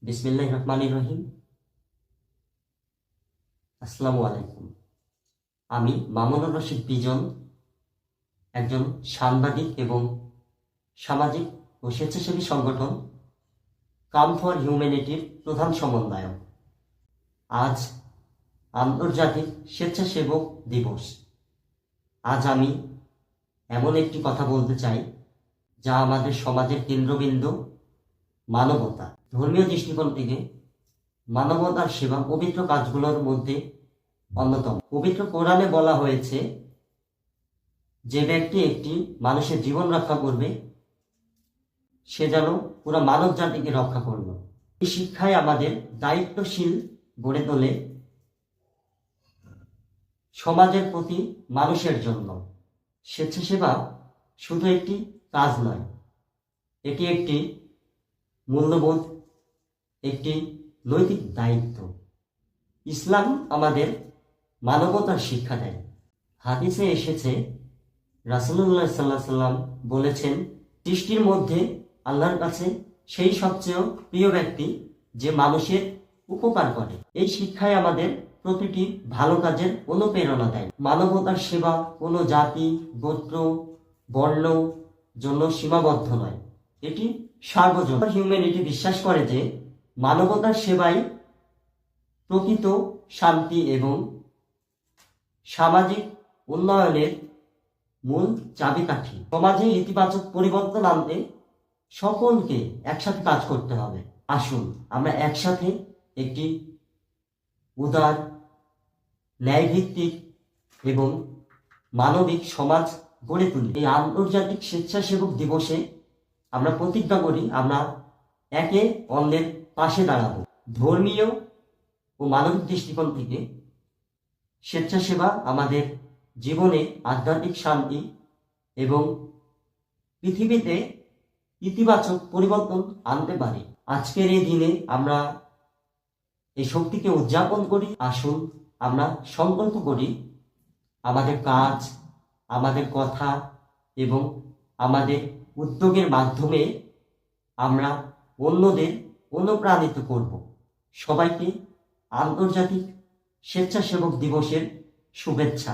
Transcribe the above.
বিসমিল্লাহির রহমানির রহিম। আসসালামু আলাইকুম। আমি মামুনুর রশিদ বিজন, একজন সাংবাদিক এবং সামাজিক ও স্বেচ্ছাসেবী সংগঠন কাম ফর হিউম্যানিটির প্রধান সমন্বয়ক। আজ আন্তর্জাতিক স্বেচ্ছাসেবক দিবস। আজ আমি এমন একটি কথা বলতে চাই যা আমাদের সমাজের কেন্দ্রবিন্দু, মানবতা। ধর্মীয় দৃষ্টিকোণ থেকে মানবতার সেবা পবিত্র কাজগুলোর মধ্যে অন্যতম। পবিত্র কোরআনে বলা হয়েছে, যে ব্যক্তি একটি মানুষের জীবন রক্ষা করবে সে যেন পুরো মানব জাতিকে রক্ষা করল। এই শিক্ষায় আমাদের দায়িত্বশীল গড়ে তোলে সমাজের প্রতি, মানুষের জন্য। স্বেচ্ছাসেবা শুধু একটি কাজ নয়, এটি একটি মূল্যবোধ, একটি নৈতিক দায়িত্ব। ইসলাম আমাদের মানবতার শিক্ষা দেয়। হাদিসে এসেছে, রাসূলুল্লাহ সাল্লাল্লাহু আলাইহি সাল্লাম বলেছেন, সৃষ্টির মধ্যে আল্লাহর কাছে সেই সবচেয়ে প্রিয় ব্যক্তি যে মানুষের উপকার করে। এই শিক্ষায় আমাদের প্রতিটি ভালো কাজের অনুপ্রেরণা দেয়। মানবতার সেবা কোনো জাতি, গোত্র, বর্ণ জন্য সীমাবদ্ধ নয়, এটি সার্বজনীন। হিউম্যানিটি বিশ্বাস করে যে মানবতার সেবাই প্রকৃত শান্তি এবং সামাজিক উন্নয়নের মূল চাবিকাঠি। সমাজে ইতিবাচক পরিবর্তন আনতে সকলকে একসাথে কাজ করতে হবে। আসুন আমরা একসাথে একটি উদার, ন্যায়ভিত্তিক এবং মানবিক সমাজ গড়ে তুলি। এই আন্তর্জাতিক স্বেচ্ছাসেবক দিবসে আমরা প্রতিজ্ঞা করি, আমরা একে অন্যের পাশে দাঁড়াবো। ধর্মীয় ও মানবিক দৃষ্টিকোণ থেকে স্বেচ্ছাসেবা আমাদের জীবনে আধ্যাত্মিক শান্তি এবং পৃথিবীতে ইতিবাচক পরিবর্তন আনতে পারে। আজকের এই দিনে আমরা এই শক্তিকে উদযাপন করি। আসুন আমরা সংকল্প করি, আমাদের কাজ, আমাদের কথা এবং আমাদের উদ্যোগের মাধ্যমে আমরা অন্যদের অনুপ্রাণিত করব। সবাইকে আন্তর্জাতিক স্বেচ্ছাসেবক দিবসের শুভেচ্ছা।